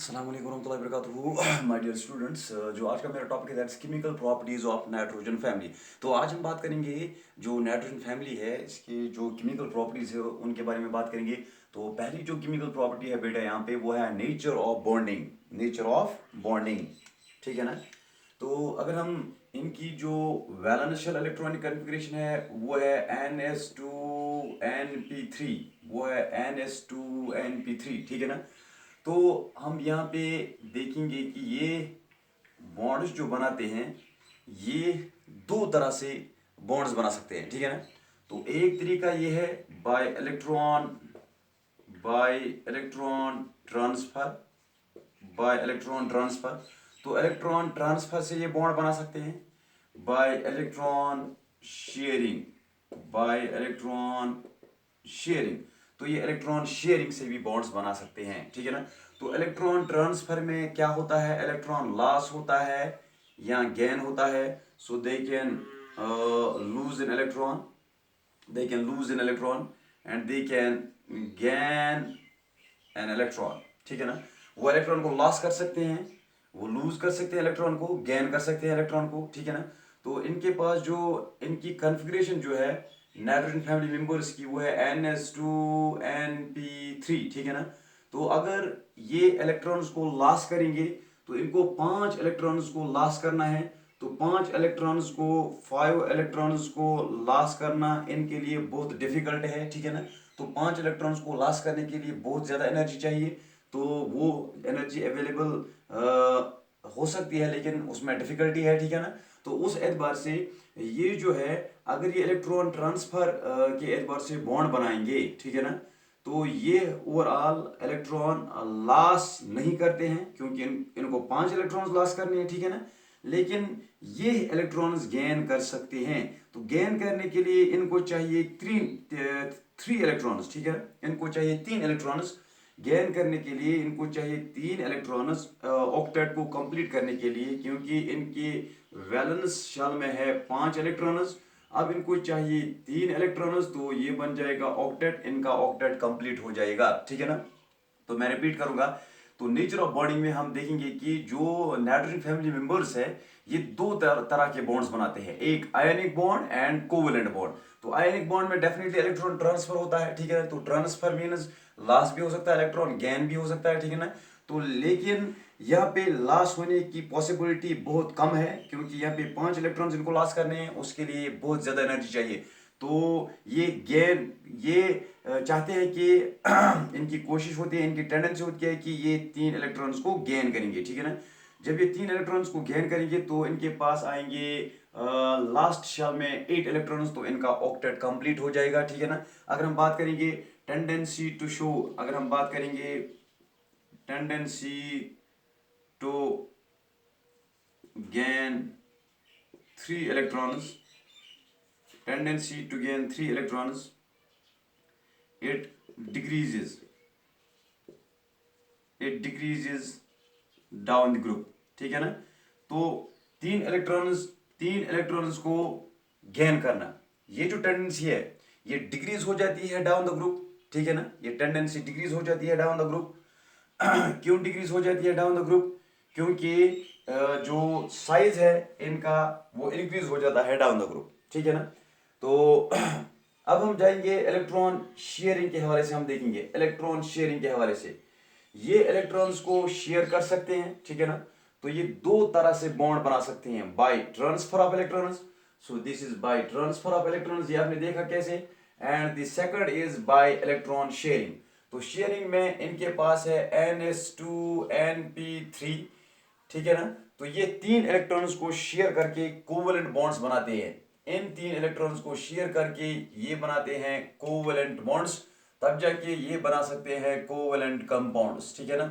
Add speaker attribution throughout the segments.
Speaker 1: अस्सलाम वालेकुम warahmatullahi wabarakatuh my dear students. जो आज का मेरा टॉपिक है that's chemical properties of nitrogen family. तो आज हम बात करेंगे जो नाइट्रोजन फैमिली है इसकी जो केमिकल प्रॉपर्टीज है उनके बारे में बात करेंगे। तो पहली जो केमिकल प्रॉपर्टी है बेटा यहाँ पे वो है nature of bonding. Nature of bonding, ठीक है ना। तो अगर हम इनकी जो वैलेंशियल इलेक्ट्रॉनिक कन्फिग्रेशन है वो है NS2NP3, वो है NS2NP3, ठीक है ना। तो हम यहाँ पे देखेंगे कि ये बॉन्ड्स जो बनाते हैं ये दो तरह से बॉन्ड्स बना सकते हैं, ठीक है ना। तो एक तरीका ये है bye electron transfer, bye electron transfer. तो इलेक्ट्रॉन ट्रांसफर से ये बॉन्ड बना सकते हैं। Bye electron sharing, bye electron sharing, तो ये इलेक्ट्रॉन शेयरिंग से भी बॉन्ड्स बना सकते हैं, ठीक है ना। तो इलेक्ट्रॉन ट्रांसफर में क्या होता है, इलेक्ट्रॉन लॉस होता है या गेन होता है। So they can lose in electron, they can lose an electron and they can gain an electron, ठीक है ना। वो इलेक्ट्रॉन को लॉस कर सकते हैं, वो लूज कर सकते हैं इलेक्ट्रॉन को, गेन कर सकते हैं इलेक्ट्रॉन को, ठीक है ना। तो इनके पास जो इनकी कॉन्फ़िगरेशन जो है नाइट्रोजन फैमिली मेंबर्स की वो है NS2NP3, ठीक है ना। तो अगर ये इलेक्ट्रॉन्स को लॉस करेंगे तो इनको 5 इलेक्ट्रॉन्स को लॉस करना है। तो 5 इलेक्ट्रॉन्स को 5 इलेक्ट्रॉन्स को लॉस करना इनके लिए बहुत डिफिकल्ट है, ठीक है ना। तो 5 इलेक्ट्रॉन्स को लॉस करने के लिए बहुत ज़्यादा एनर्जी चाहिए। तो वो एनर्जी अवेलेबल हो सकती है लेकिन उसमें डिफिकल्टी है, ठीक है ना। तो उस एतबार से ये जो है अगर ये इलेक्ट्रॉन ट्रांसफर के एतबार से बॉन्ड बनाएंगे, ठीक है ना, तो ये ओवरऑल इलेक्ट्रॉन लॉस नहीं करते हैं क्योंकि इनको 5 इलेक्ट्रॉन्स लॉस करने हैं, ठीक है ना। लेकिन ये इलेक्ट्रॉन्स गेन कर सकते हैं। तो गेन करने के लिए इनको चाहिए थ्री इलेक्ट्रॉन्स, ठीक है। इनको चाहिए 3 इलेक्ट्रॉन्स गेन करने के लिए, इनको चाहिए 3 इलेक्ट्रॉन्स ऑक्टेट को कंप्लीट करने के लिए, क्योंकि इनके वैलेंस शेल में है 5 इलेक्ट्रॉन्स। अब इनको चाहिए 3 इलेक्ट्रॉन्स, तो ये बन जाएगा ऑक्टेट, इनका ऑक्टेट कंप्लीट हो जाएगा, ठीक है ना। तो मैं रिपीट करूंगा। तो नेचर ऑफ बॉन्डिंग में हम देखेंगे कि जो नाइट्रोजन फैमिली मेंबर्स है ये दो तरह के बॉन्ड्स बनाते हैं, एक ionic bond and covalent bond. तो आयनिक बॉन्ड में डेफिनेटली इलेक्ट्रॉन ट्रांसफर होता है, ठीक है। तो ट्रांसफर मीन्स लॉस भी हो सकता है, इलेक्ट्रॉन गेन भी हो सकता है, ठीक है ना। तो लेकिन यहाँ पे लॉस होने की पॉसिबिलिटी बहुत कम है क्योंकि यहाँ पे 5 इलेक्ट्रॉन्स इनको लॉस करने हैं, उसके लिए बहुत ज़्यादा एनर्जी चाहिए। तो ये चाहते हैं कि इनकी कोशिश होती है, इनकी टेंडेंसी होती है कि ये 3 इलेक्ट्रॉन्स को गेन करेंगे, ठीक है ना। जब ये 3 इलेक्ट्रॉन्स को गेन करेंगे तो इनके पास आएंगे लास्ट शेल में 8 इलेक्ट्रॉन्स, तो इनका ऑक्टेट कंप्लीट हो जाएगा, ठीक है ना। अगर हम बात करेंगे टेंडेंसी टू शो, अगर हम बात करेंगे tendency to gain 3 electrons, tendency to gain 3 electrons, it decreases, it decreases down the group, ठीक है ना। तो 3 इलेक्ट्रॉन्स को गेन करना, ये जो टेंडेंसी है ये डिक्रीज हो जाती है डाउन द ग्रुप, ठीक है ना। ये टेंडेंसी डिक्रीज हो जाती है डाउन द ग्रुप। क्यों डिक्रीज हो जाती है डाउन द ग्रुप, क्योंकि जो साइज है इनका वो इंक्रीज हो जाता है डाउन द ग्रुप, ठीक है ना। तो अब हम जाएंगे इलेक्ट्रॉन शेयरिंग के हवाले से, हम देखेंगे इलेक्ट्रॉन शेयरिंग के हवाले से ये इलेक्ट्रॉन्स को शेयर कर सकते हैं, ठीक है ना। तो ये दो तरह से बॉन्ड बना सकते हैं, by transfer of electrons. So this is by transfer of electrons, ये आपने देखा कैसे। And the second is by electron sharing. तो शेयरिंग में इनके पास है NS2NP3, ठीक है ना। तो ये 3 इलेक्ट्रॉन्स को शेयर करके कोवेलेंट बॉन्ड्स बनाते हैं। इन 3 इलेक्ट्रॉन्स को शेयर करके ये बनाते हैं कोवेलेंट बॉन्ड्स, तब जाके ये बना सकते हैं कोवेलेंट कंपाउंड्स, ठीक है ना।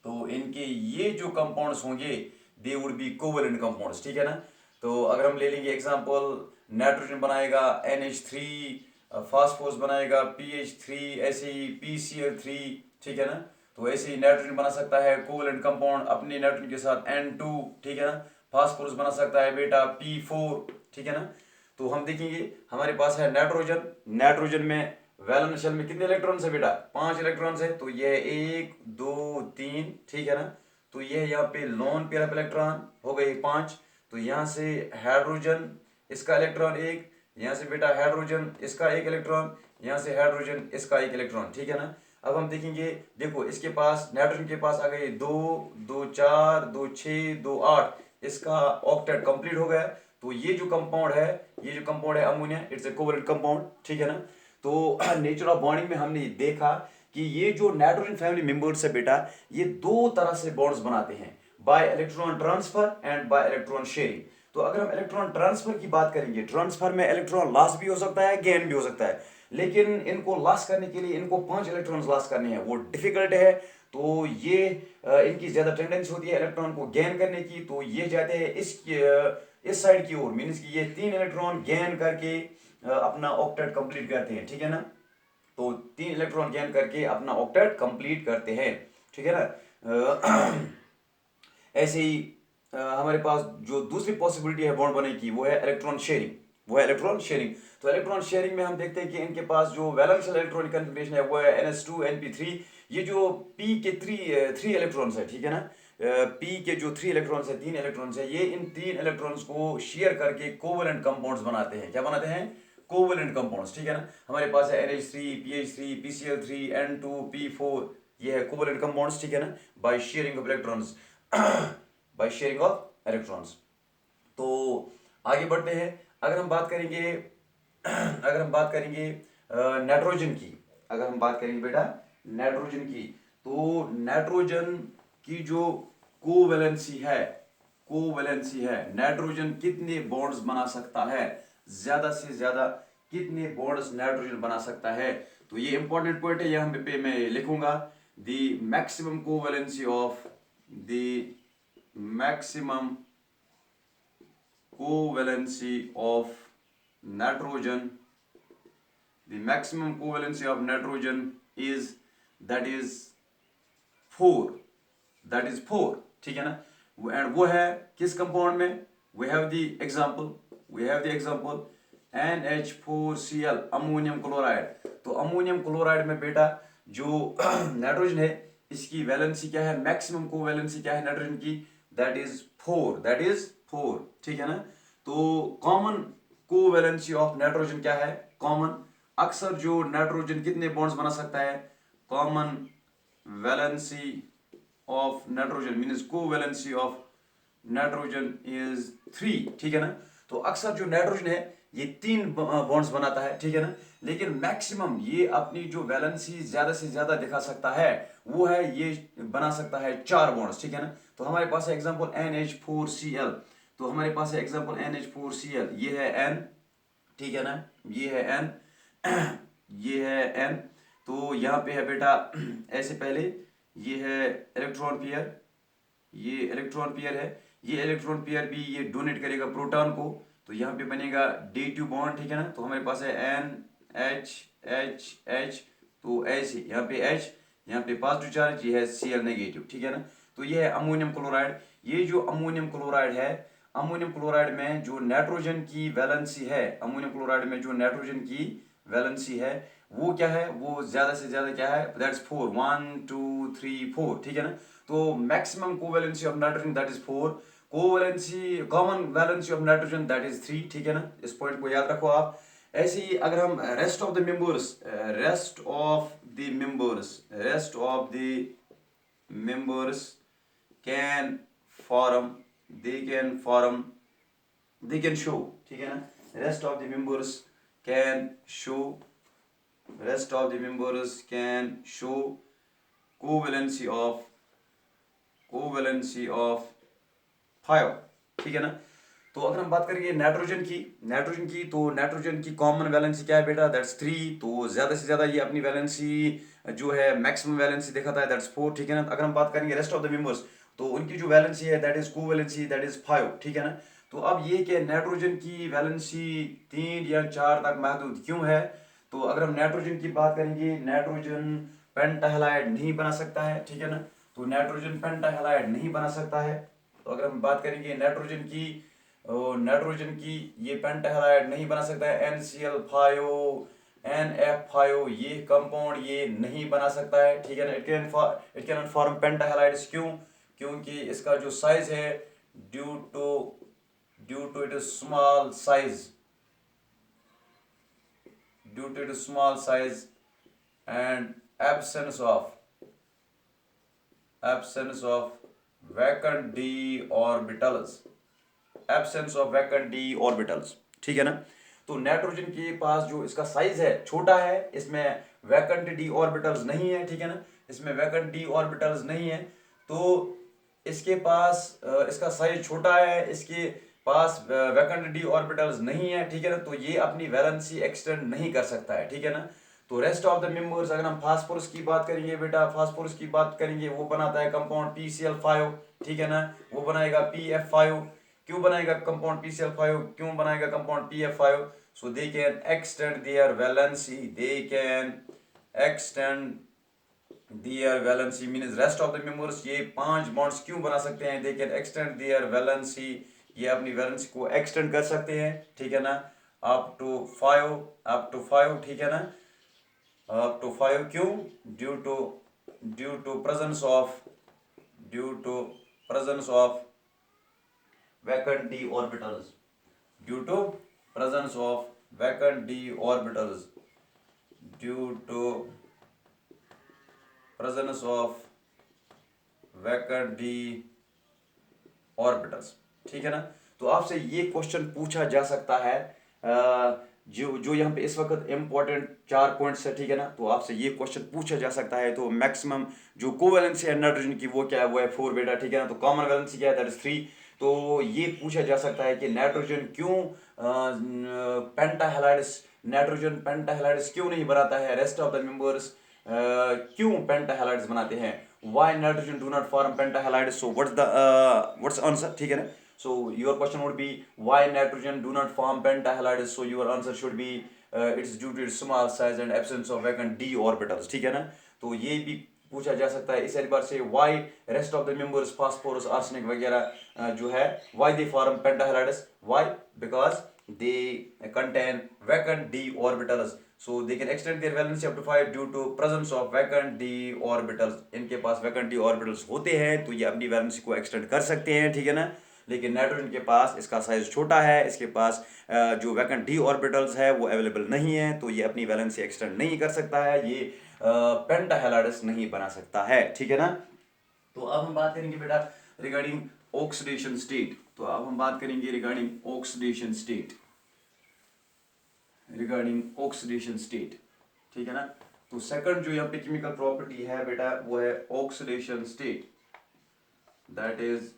Speaker 1: तो इनके ये जो कंपाउंड्स होंगे they would be covalent compounds, ठीक है ना। तो अगर हम ले लेंगे एग्जांपल, नाइट्रोजन बनाएगा NH3, फास्फोरस बनाएगा PH3, ऐसे ही PCl3, ठीक है ना। तो ऐसे ही नाइट्रोजन बना सकता है कोवेलेंट कंपाउंड अपने नाइट्रोजन के साथ N2, ठीक है ना। फास्फोरस बना सकता है बेटा P4, ठीक है ना। तो हम देखेंगे हमारे पास है नाइट्रोजन, नाइट्रोजन में वैलेंस शेल में कितने इलेक्ट्रॉन्स है बेटा? 5 इलेक्ट्रॉन्स है। तो ये 1 2 3, ठीक है ना। तो ये यहाँ पे लोन पेयर ऑफ इलेक्ट्रॉन हो गई 5। तो यहाँ से हाइड्रोजन इसका इलेक्ट्रॉन 1, यहाँ से बेटा हाइड्रोजन इसका 1 इलेक्ट्रॉन, यहाँ से हाइड्रोजन इसका 1 इलेक्ट्रॉन, ठीक है ना। अब हम देखेंगे, देखो इसके पास नाइट्रोजन के पास आ गए 2 2 4 2 6 2 8, इसका ऑक्टेट कंप्लीट हो गया। तो ये जो कंपाउंड है, ये जो कंपाउंड है ammonia, it's a covalent compound, ठीक है ना। तो नेचर ऑफ बॉन्डिंग में हमने देखा कि ये जो नाइट्रोजन फैमिली मेंबर्स है बेटा, ये दो तरह से बॉन्ड्स बनाते हैं, bye electron transfer and bye electron sharing. तो अगर हम इलेक्ट्रॉन ट्रांसफर की बात करेंगे, ट्रांसफर में इलेक्ट्रॉन लॉस भी हो सकता है, गेन भी हो सकता है, लेकिन इनको लॉस करने के लिए इनको 5 इलेक्ट्रॉन लॉस करने हैं, वो डिफिकल्ट है। तो ये इनकी ज्यादा टेंडेंसी होती है इलेक्ट्रॉन को गेन करने की। तो ये जाते हैं इस साइड की ओर, मीन्स कि ये 3 इलेक्ट्रॉन गेन करके अपना ऑक्टेट कंप्लीट करते हैं, ठीक है ना। तो 3 इलेक्ट्रॉन गेन करके अपना ऑक्टेट कंप्लीट करते हैं, ठीक है ना। ऐसे ही हमारे पास जो दूसरी पॉसिबिलिटी है बॉन्ड बनने की, वो है इलेक्ट्रॉन शेयरिंग, वो है इलेक्ट्रॉन शेयरिंग। तो इलेक्ट्रॉन शेयरिंग में हम देखते हैं कि इनके पास जो वैलेंस इलेक्ट्रॉनिक कन्फिग्रेशन है वो है NH2 NP3। ये जो P के 3 इलेक्ट्रॉन्स है, ठीक है ना, P के जो 3 इलेक्ट्रॉन्स है, 3 इलेक्ट्रॉन्स है, ये इन 3 इलेक्ट्रॉन्स को शेयर करके कोवलेंट कंपाउंड्स बनाते हैं। क्या बनाते हैं? कोवलेंट कंपाउंड्स, ठीक है ना। हमारे पास है NH3 PH3 PCl3 N2 P4, ये है कोवलेंट कंपाउंड्स, ठीक है ना, by sharing of electrons by sharing of electrons. तो आगे बढ़ते हैं। अगर हम बात करेंगे अगर हम बात करेंगे नाइट्रोजन की, अगर हम बात करेंगे बेटा नाइट्रोजन की, तो नाइट्रोजन की जो कोवैलेंसी है, नाइट्रोजन कितने बॉन्ड्स बना सकता है, ज्यादा से ज्यादा कितने बॉन्ड्स नाइट्रोजन बना सकता है। तो ये इंपॉर्टेंट पॉइंट है, यहाँ पे मैं लिखूंगा the maximum covalency of the maximum covalency of nitrogen, the maximum covalency of nitrogen is that is 4, that is 4, ठीक है ना। एंड वो है किस कंपाउंड में? we have the example NH4Cl, ammonium chloride. तो अमोनियम क्लोराइड में बेटा जो नाइट्रोजन है, इसकी वैलेंसी क्या है, मैक्सिमम कोवैलेंसी क्या है नाइट्रोजन की? दैट इज 4, ठीक है ना। तो कॉमन कोवैलेंसी ऑफ नाइट्रोजन क्या है? कॉमन, अक्सर जो नाइट्रोजन कितने बॉन्ड्स बना सकता है? Common valency of nitrogen means covalency of nitrogen is 3, ठीक है ना। तो अक्सर जो नाइट्रोजन है ये 3 बॉन्ड्स बनाता है, ठीक है ना। लेकिन मैक्सिमम ये अपनी जो वैलेंसी ज्यादा से ज्यादा दिखा सकता है, वो है ये बना सकता है 4 बॉन्ड्स, ठीक है ना। तो हमारे पास है एग्जांपल NH4Cl। तो हमारे पास है एग्जांपल NH4Cl, ये है N, ठीक है ना, ये है N ये है N। तो यहाँ पे है बेटा ऐसे पहले ये है इलेक्ट्रॉन पेयर, ये इलेक्ट्रॉन पेयर है, ये इलेक्ट्रॉन पेयर भी ये डोनेट करेगा प्रोटॉन को। तो यहाँ पे बनेगा D2 बॉन्ड, ठीक है ना। तो हमारे पास है NH। तो ऐसे यहाँ पे H, यहाँ पे पॉजिटिव चार्ज, ये है Cl नेगेटिव, ठीक है ना। तो ये है अमोनियम क्लोराइड। ये जो अमोनियम क्लोराइड है, अमोनियम क्लोराइड में जो नाइट्रोजन की वैलेंसी है, अमोनियम क्लोराइड में जो नाइट्रोजन की वैलेंसी है वो क्या है? वो ज्यादा से ज्यादा क्या है? दैट्स 4, 1 2 3 4, ठीक है ना। तो maximum covalency of nitrogen that is 4, covalency common valency of nitrogen that is 3, ठीक है ना। इस पॉइंट को याद रखो आप। ऐसे ही अगर हम rest of the members can form, they can show, ठीक है ना। Rest of the members can show covalency of 5, ठीक है ना। तो अगर हम बात करेंगे नाइट्रोजन की, तो नाइट्रोजन की कॉमन वैलेंसी क्या है बेटा? दैट्स 3। तो ज्यादा से ज्यादा ये अपनी वैलेंसी जो है मैक्सिमम वैलेंसी दिखाता है, दैट्स 4, ठीक है ना। अगर हम बात करेंगे रेस्ट ऑफ द मेंबर्स, तो उनकी जो वैलेंसी है that is covalency that is 5, ठीक है ना। तो अब ये कि नाइट्रोजन की वैलेंसी 3 या 4 तक महदूद क्यों है? तो अगर हम नाइट्रोजन की बात करेंगे, नाइट्रोजन पेंटाहैलाइड नहीं बना सकता है, ठीक है ना। तो नाइट्रोजन पेंटाहैलाइड नहीं बना सकता है। तो अगर हम बात करेंगे नाइट्रोजन की ये पेंटाहैलाइड नहीं बना सकता है, NCl5 NF5 ये कंपाउंड ये नहीं बना सकता है, ठीक है ना। इट कैन फॉर्म पेंटाहेलाइड्स, क्यों? क्योंकि इसका जो साइज है due to it small size, due to it small size and absence of vacant d orbitals, absence of vacant d orbitals, ठीक है ना। तो नाइट्रोजन के पास जो इसका साइज है छोटा है, इसमें वैकेंट डी ऑर्बिटल्स नहीं है, ठीक है ना, इसमें वैकेंट डी ऑर्बिटल्स नहीं है, तो इसके पास इसका साइज छोटा है, इसके पास वैकेंट डी ऑर्बिटल्स नहीं है, ठीक है ना, तो ये अपनी वैलेंसी एक्सटेंड नहीं कर सकता है, ठीक है ना। तो रेस्ट ऑफ द मेंबर्स, अगर हम फास्फोरस की बात करेंगे बेटा, फास्फोरस की बात करेंगे, वो बनाता है कंपाउंड PCl5, ठीक है ना, वो बनाएगा PF5। क्यों बनाएगा कंपाउंड PCl5, क्यों बनाएगा compound PF5? So they can extend their valency, they can extend their valency means rest of the members ये 5 बॉन्ड्स क्यों बना सकते हैं? They can extend their valency, ये अपनी वैलेंसी को एक्सटेंड कर सकते हैं, ठीक है ना, अप टू 5, ठीक है ना, अप टू 5। क्यों? Due to presence of vacant d orbitals, due to presence of vacant d orbitals, due to presence of vacant d orbitals, ठीक है ना। तो आपसे ये क्वेश्चन पूछा जा सकता है, जो यहाँ पे इस वक्त इम्पोर्टेंट 4 पॉइंट्स है, ठीक है ना, तो आपसे ये क्वेश्चन पूछा जा सकता है। तो मैक्सिमम जो कोवैलेंसी है नाइट्रोजन की वो क्या है? वो है 4 बेटा, ठीक है ना। तो कॉमन वैलेंसी क्या है? That is 3। तो ये पूछा जा सकता है कि नाइट्रोजन पेंटाहेलाइड्स क्यों नहीं बनाता है? रेस्ट ऑफ द मेंबर्स क्यों पेंटाहेलाइड्स बनाते हैं? Why nitrogen do not form pentahalides? So what's answer, ठीक है ना। So your question would be why nitrogen do not form pentahalides? So your answer should be it's due to its small size and absence of vacant d orbitals, ठीक है ना। तो ये भी पूछा जा सकता है इस एतबार से why rest of the members phosphorus arsenic वगैरह जो है why they form pentahalides? Why? Because they contain vacant d orbitals, so they can extend their valency up to 5 due to presence of vacant d orbitals। इनके पास vacant d orbitals होते हैं तो ये अपनी valency को एक्सटेंड कर सकते हैं, ठीक है ना। लेकिन नाइट्रोजन के पास इसका साइज छोटा है, इसके पास जो वैकेंट डी ऑर्बिटल्स है वो अवेलेबल नहीं है, तो ये अपनी वैलेंसी एक्सटेंड नहीं कर सकता है, ये पेंटाहेलाइड्स नहीं बना सकता है, ठीक है ना। तो अब हम बात करेंगे बेटा रिगार्डिंग ऑक्सीडेशन स्टेट। तो अब हम बात करेंगे रिगार्डिंग ऑक्सीडेशन स्टेट, ठीक है ना। तो सेकंड जो यहाँ पे केमिकल प्रॉपर्टी है बेटा वो है oxidation state, that is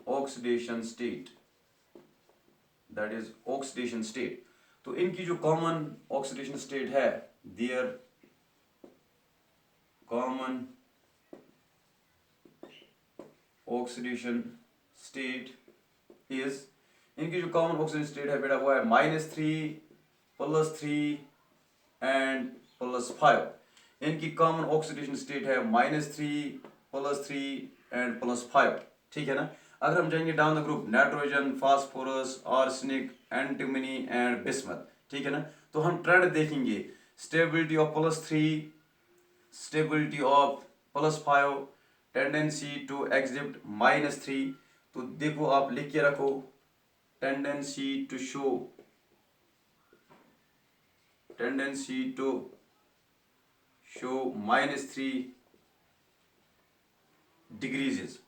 Speaker 1: oxidation state. तो इनकी जो कॉमन ऑक्सीडेशन स्टेट है, their common oxidation state is, इनकी जो कॉमन ऑक्सीडेशन स्टेट है बेटा वो है -3 +3 एंड +5। इनकी कॉमन ऑक्सीडेशन स्टेट है -3 +3 एंड +5, ठीक है ना। अगर हम जाएंगे down the group, nitrogen, phosphorus, arsenic, antimony and bismuth, ठीक है ना, तो हम ट्रेंड देखेंगे stability of +3, stability of +5, tendency to exit -3। तो देखो आप लिख के रखो, tendency to show -3 degrees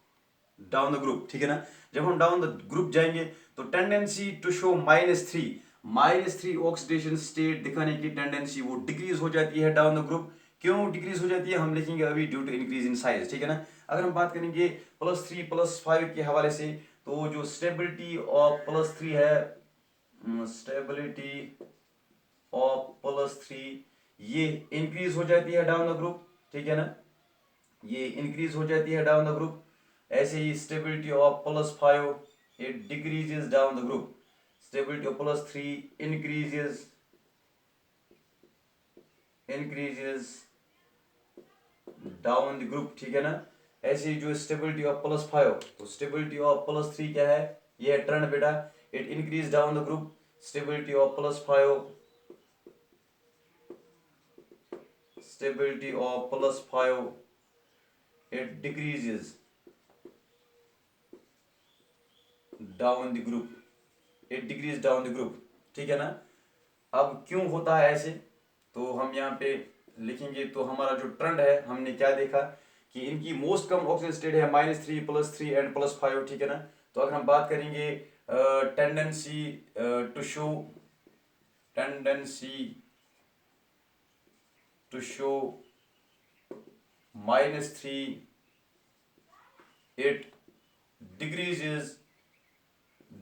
Speaker 1: down the group, ठीक है ना। जब हम डाउन द ग्रुप जाएंगे तो tendency to show -3 oxidation state दिखाने की टेंडेंसी वो डिक्रीज हो जाती है डाउन द ग्रुप। क्यों डिक्रीज हो जाती है हम लिखेंगे अभी, due to increase in size, ठीक है ना। अगर हम बात करेंगे +3 +5 के हवाले से, तो जो स्टेबिलिटी ऑफ +3 है, स्टेबिलिटी ऑफ +3 ये इंक्रीज हो जाती है डाउन द ग्रुप, ठीक है ना, ये इंक्रीज हो जाती है डाउन द ग्रुप। ऐसे ही stability of +5 it decreases down the group, stability of +3 increases down the group, ठीक है ना। ऐसे ही जो स्टेबिलिटी ऑफ +5, तो स्टेबिलिटी ऑफ +3 क्या है? ये है ट्रेंड बेटा, it increase down the group, stability of +5 stability of +5, it decreases down the group, it decreases down the group, ठीक है ना। अब क्यों होता है ऐसे, तो हम यहाँ पे लिखेंगे। तो हमारा जो ट्रेंड है, हमने क्या देखा कि इनकी मोस्ट कम ऑक्सीजन स्टेट है -3, +3 एंड +5, ठीक है ना। तो अगर हम बात करेंगे tendency to show, tendency to show -3, it decreases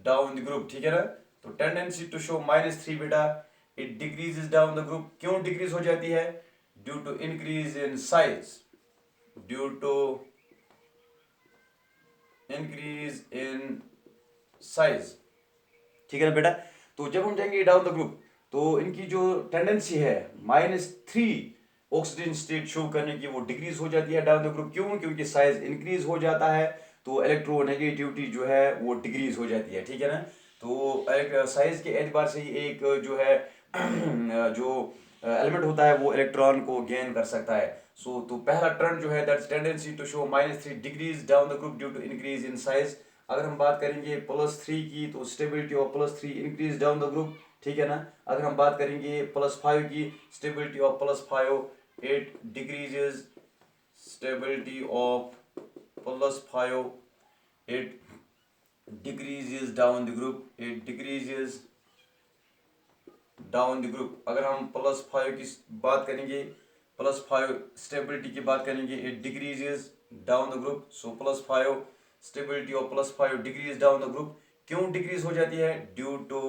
Speaker 1: down the group, ठीक है ना। तो टेंडेंसी टू शो -3 बेटा, it decreases down the group. क्यों डिक्रीज हो जाती है? Due to increase in size, due to increase in size, ठीक है ना बेटा। तो जब हम जाएंगे डाउन द ग्रुप, तो इनकी जो टेंडेंसी है -3 ऑक्सीजन स्टेट शो करने की, वो डिक्रीज हो जाती है डाउन द ग्रुप। क्यों? क्योंकि साइज इंक्रीज हो जाता है, तो इलेक्ट्रोनेगेटिविटी जो है वो डिक्रीज हो जाती है, ठीक है ना। तो साइज के एतबार से ही एक जो है जो एलिमेंट होता है वो इलेक्ट्रॉन को गेन कर सकता है। तो पहला ट्रेंड जो है, that's tendency to show -3 decrease down the group due to increase in size. अगर हम बात करेंगे +3 की, तो stability of +3 increase down the group, ठीक है ना। अगर हम बात करेंगे +5 की, stability of +5, it decreases, stability of +5, it decreases down the group, it decreases down the group। अगर हम +5 की बात करेंगे, +5 स्टेबिलिटी की बात करेंगे, it decreases down the group। So +5 stability of +5 decrease down the group. क्यों डिक्रीज हो जाती है? Due to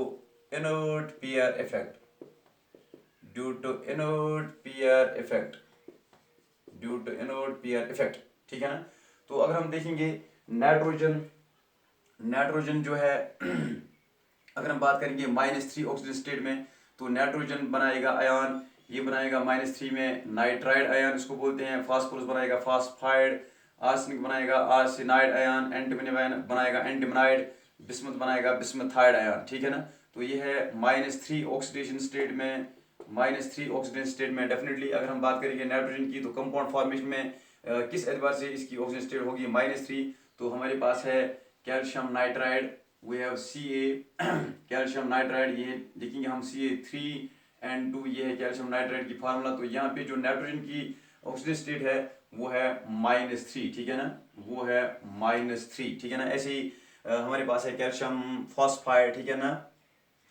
Speaker 1: inert pair effect, due to inert pair effect, due to inert pair effect, ठीक है ना। तो अगर हम देखेंगे नाइट्रोजन, नाइट्रोजन जो है अगर हम बात करेंगे -3 ऑक्सीजन स्टेट में, तो नाइट्रोजन बनाएगा आयन, ये बनाएगा -3 में नाइट्राइड आयन इसको बोलते हैं, फास्फोरस बनाएगा फास्फाइड, आर्सेनिक बनाएगा आर्सेनाइड आयन, एंटीमनी बनाएगा एंटीमनाइड, बिस्मथ बनाएगा बिस्मथाइड आयन, ठीक है ना। तो ये है -3 ऑक्सीडेशन स्टेट में, -3 ऑक्सीडेशन स्टेट में डेफिनेटली। अगर हम बात करेंगे नाइट्रोजन की, तो कंपाउंड फॉर्मेशन में किस एतबार से इसकी ऑक्सीजन स्टेट होगी -3, तो हमारे पास है calcium nitride, we have Ca calcium nitride, ये देखेंगे हम Ca3N2, ये है कैल्शियम नाइट्राइड की फार्मूला। तो यहाँ पे जो नाइट्रोजन की ऑक्सीजन स्टेट है वो है -3, ठीक है ना, वो है -3, ठीक है ना। ऐसे ही हमारे पास है कैल्शियम फॉस्फाइड, ठीक है ना,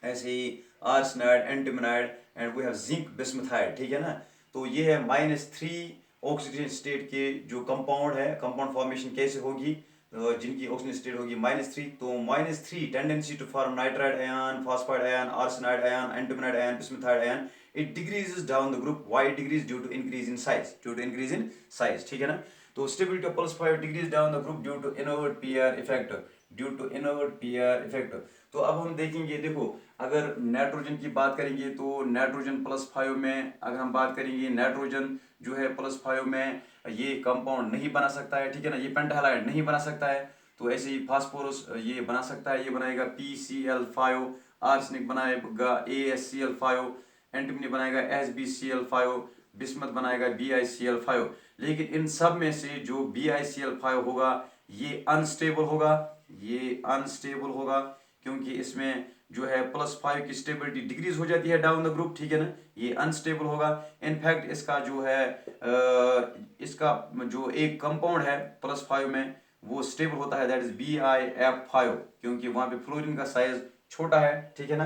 Speaker 1: ऐसे ही arsenide, antimonide, and we have zinc bismuthide, ठीक है ना। तो ये है -3 ऑक्सीजन स्टेट के जो कंपाउंड है, कंपाउंड फॉर्मेशन कैसे होगी, जिनकी ऑक्सीजन स्टेट होगी -3। तो -3 tendency to form nitride ion, phosphide ion, arsenide ion, antimonide ion, bismuthide ion, it decreases down the group. Why it decrease? Due to increase in size, due to increase in size, ठीक है ना। तो stability of +5 decrease down the group due to inert pair effect, due to inert pair effect. तो अब हम देखेंगे, देखो अगर नाइट्रोजन की बात करेंगे, तो नाइट्रोजन +5 में अगर हम बात करेंगे, नाइट्रोजन जो है +5 में ये कंपाउंड नहीं बना सकता है, ठीक है ना, ये पेंटाहालाइड नहीं बना सकता है। तो ऐसे ही फास्फोरस ये बना सकता है, ये बनाएगा PCl5, आर्सेनिक बनाएगा AsCl5, एंटीमनी बनाएगा HbCl5, बिस्मथ बनाएगा BiCl5। लेकिन इन सब में से जो BiCl5 होगा ये अनस्टेबल होगा, ये अनस्टेबल होगा, क्योंकि इसमें जो है +5 की स्टेबिलिटी डिक्रीज हो जाती है डाउन द ग्रुप, ठीक है ना, ये अनस्टेबल होगा। इनफैक्ट इसका जो है इसका जो एक कंपाउंड है +5 में वो स्टेबल होता है, दैट इज BiF5, क्योंकि वहां पे फ्लोरीन का साइज छोटा है, ठीक है ना।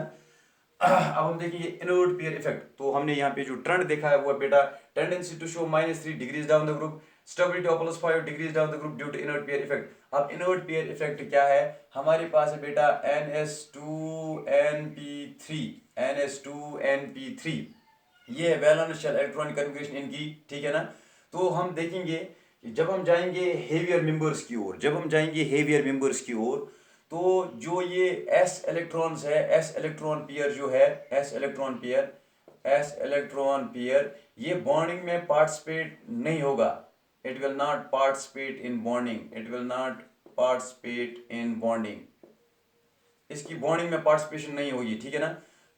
Speaker 1: अब हम देखेंगे इनवर्ट पीयर इफेक्ट। तो हमने यहाँ पे जो ट्रेंड देखा है वो है बेटा tendency to show -3 degrees down the group, stability of +5 decrease down the group due to inert pair effect. अब इनवर्ट पीयर इफेक्ट क्या है? हमारे पास है बेटा NH2NP3, NH2NP3, ये है वैलेंस शेल इलेक्ट्रॉनिक कन्फिगरेशन इनकी, ठीक है ना। तो हम देखेंगे कि जब हम जाएंगे हेवियर मेंबर्स की ओर, जब हम जाएंगे हेवियर मेंबर्स की ओर, तो जो ये s इलेक्ट्रॉन्स है, s इलेक्ट्रॉन पेयर जो है, s electron pair, s electron pair, ये बॉन्डिंग में पार्टिसिपेट नहीं होगा, it will not participate in bonding, it will not participate in bonding, इसकी बॉन्डिंग में पार्टिसिपेशन नहीं होगी, ठीक है ना।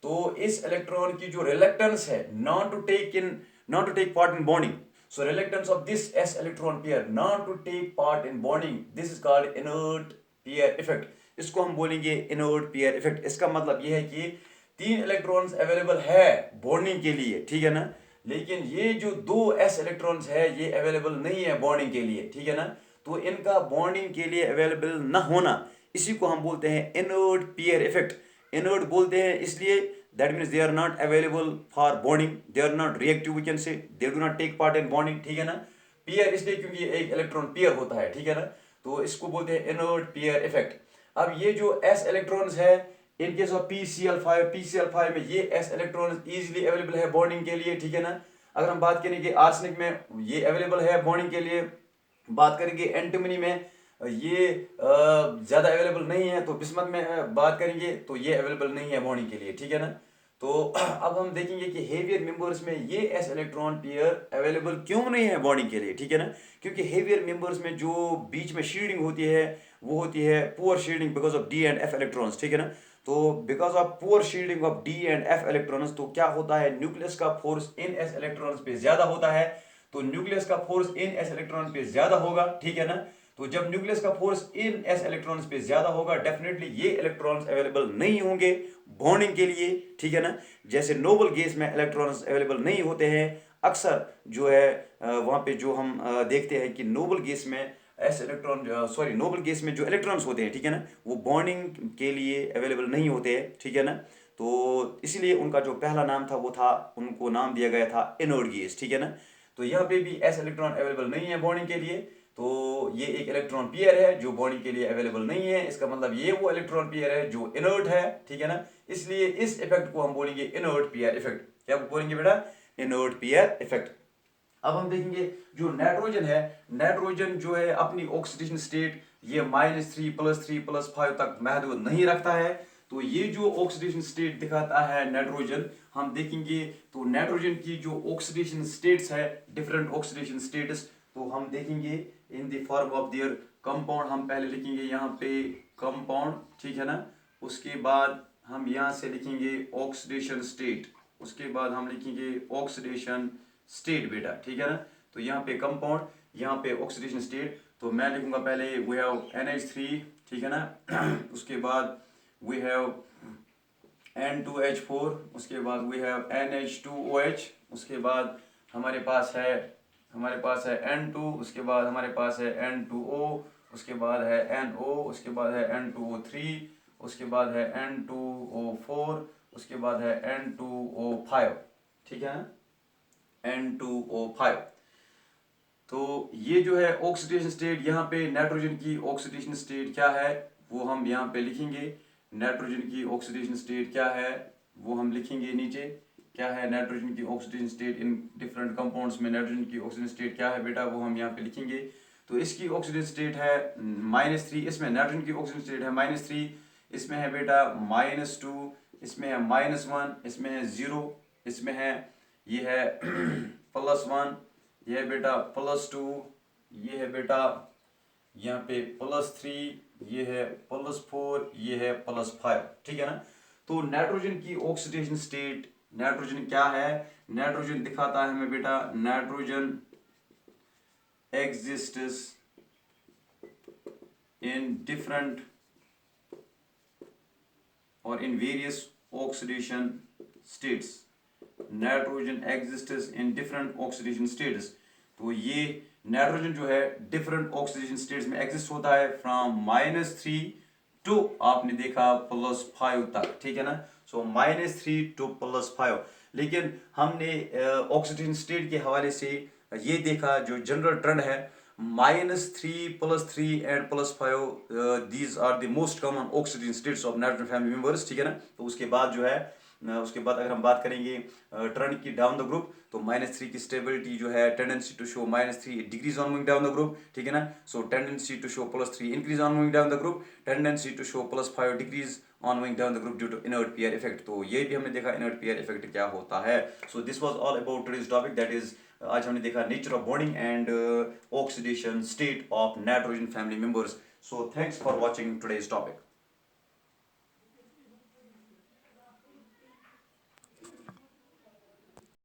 Speaker 1: तो इस इलेक्ट्रॉन की जो रिलक्टेंस है not to take in not to take part in bonding. So reluctance of this s electron pair not to take part in bonding, this is called inert pair effect. इसको हम बोलेंगे inert pair effect. इसका मतलब ये है कि 3 electrons available है bonding के लिए, ठीक है ना, लेकिन ये जो 2 s इलेक्ट्रॉन्स है ये अवेलेबल नहीं है बॉन्डिंग के लिए, ठीक है ना। तो इनका बॉन्डिंग के लिए अवेलेबल ना होना, इसी को हम बोलते हैं इनर्ट पेयर इफेक्ट। इनर्ट बोलते हैं इसलिए that means they are not available for bonding, they are not reactive, we can say they do not take part in bonding, ठीक है ना। पेयर इसलिए क्योंकि एक इलेक्ट्रॉन पेयर होता है, ठीक है ना, तो इसको बोलते हैं इनर्ट पेयर इफेक्ट। अब ये जो s इलेक्ट्रॉन्स है इन केस ऑफ PCl5 में ये s इलेक्ट्रॉन्स इजीली अवेलेबल है बॉन्डिंग के लिए, ठीक है ना। अगर हम बात करेंगे आर्सेनिक में ये अवेलेबल है बॉन्डिंग के लिए, बात करेंगे एंटिमनी में ये ज़्यादा अवेलेबल नहीं है, तो बिस्मत में बात करेंगे तो ये अवेलेबल नहीं है बॉन्डिंग के लिए, ठीक है ना। तो अब हम देखेंगे कि हेवियर मेंबर्स में ये s इलेक्ट्रॉन पेयर अवेलेबल क्यों नहीं है बॉन्डिंग के लिए, ठीक है ना। क्योंकि हेवियर मेंबर्स में जो बीच में शील्डिंग होती है वो होती है poor shielding because of d and f electrons, ठीक है ना। तो because of poor shielding of d and f electrons, तो क्या होता है, न्यूक्लियस का फोर्स इन s इलेक्ट्रॉन्स पे ज्यादा होता है, तो न्यूक्लियस का फोर्स इन s इलेक्ट्रॉन पे ज्यादा होगा, ठीक है ना। तो जब न्यूक्लियस का फोर्स इन s इलेक्ट्रॉन्स पे ज्यादा होगा, डेफिनेटली ये इलेक्ट्रॉन्स अवेलेबल नहीं होंगे बॉन्डिंग के लिए, ठीक है ना। जैसे नोबल गैस में इलेक्ट्रॉन्स अवेलेबल नहीं होते हैं, अक्सर जो है वहाँ पे जो हम देखते हैं कि नोबल गैस में नोबल गैस में जो इलेक्ट्रॉन्स होते हैं, ठीक है ना, वो बॉन्डिंग के लिए अवेलेबल नहीं होते हैं, ठीक है ना। तो इसीलिए उनका जो पहला नाम था वो था, उनको नाम दिया गया था इनर्ट गैस, ठीक है ना। तो यहाँ पे भी s इलेक्ट्रॉन अवेलेबल नहीं है बॉन्डिंग के लिए, तो ये एक इलेक्ट्रॉन पेयर है जो बॉन्डिंग के लिए अवेलेबल नहीं है, इसका मतलब ये वो इलेक्ट्रॉन पेयर है जो इनर्ट है, ठीक है ना। इसलिए इस इफेक्ट को हम बोलेंगे इनर्ट पेयर इफेक्ट। क्या बोलेंगे बेटा, इनर्ट पेयर इफेक्ट। अब हम देखेंगे जो नाइट्रोजन है, नाइट्रोजन जो है अपनी ऑक्सीडेशन स्टेट ये -3 +3 +5 तक महदूद नहीं रखता है। तो ये जो ऑक्सीडेशन स्टेट दिखाता है नाइट्रोजन, हम देखेंगे तो नाइट्रोजन की जो ऑक्सीडेशन स्टेट्स है, डिफरेंट ऑक्सीडेशन स्टेटस, तो हम देखेंगे in the form of their compound. हम पहले लिखेंगे यहाँ पे कंपाउंड, ठीक है ना, उसके बाद हम यहाँ से लिखेंगे ऑक्सीडेशन स्टेट, उसके बाद हम लिखेंगे ऑक्सीडेशन स्टेट बेटा, ठीक है ना। तो यहाँ पे कंपाउंड, यहाँ पे ऑक्सीडेशन स्टेट, तो मैं लिखूंगा पहले वी हैव NH3, ठीक है ना, उसके बाद वी हैव N2H4, उसके बाद वी हैव NH2OH, उसके बाद हमारे पास है N2, उसके बाद हमारे पास है N2O, उसके बाद है NO, उसके बाद है N2O3, उसके बाद है N2O4, उसके बाद है N2O5, ठीक है ना, N2O5। तो ये जो है ऑक्सीडेशन स्टेट, यहाँ पे नाइट्रोजन की ऑक्सीडेशन स्टेट क्या है वो हम यहाँ पे लिखेंगे। नाइट्रोजन की ऑक्सीडेशन स्टेट क्या है वो हम लिखेंगे नीचे, क्या है नाइट्रोजन की oxidation state in different compounds में नाइट्रोजन की ऑक्सीजन स्टेट क्या है बेटा, वो हम यहाँ पे लिखेंगे। तो इसकी ऑक्सीजन स्टेट है -3, इसमें नाइट्रोजन की ऑक्सीजन स्टेट है -3, इसमें है बेटा -2, इसमें है -1, इसमें है 0, इसमें है ये है +1, ये है बेटा +2, ये है बेटा यहाँ पे +3, ये है +4, ये है +5, ठीक है ना। तो नाइट्रोजन की ऑक्सीडेशन स्टेट, नाइट्रोजन क्या है, नाइट्रोजन दिखाता है हमें बेटा, नाइट्रोजन एग्जिस्ट्स इन डिफरेंट और in various oxidation states, nitrogen exists in different oxidation states. तो ये नाइट्रोजन जो है डिफरेंट ऑक्सीडेशन स्टेट्स में एग्जिस्ट होता है फ्रॉम -3 टू आपने देखा +5 तक, ठीक है ना। सो -3 टू +5, लेकिन हमने ऑक्सीडेशन स्टेट के हवाले से ये देखा जो जनरल ट्रेंड है -3 +3 and +5 these are the most common oxidation states of nitrogen family members, ठीक है ना। तो उसके बाद जो है उसके बाद अगर हम बात करेंगे ट्रेंड की डाउन द ग्रुप, तो -3 की स्टेबिलिटी जो है tendency to show -3 decrease on moving down the group, ठीक है ना। So tendency to show +3 increase on moving down the group, tendency to show +5 decrease on moving down the group due to inert pair effect. तो ये भी हमने देखा inert pair effect क्या होता है। So this was all about today's topic, that is आज हमने देखा nature of bonding and oxidation state of nitrogen family members. So thanks for watching today's topic.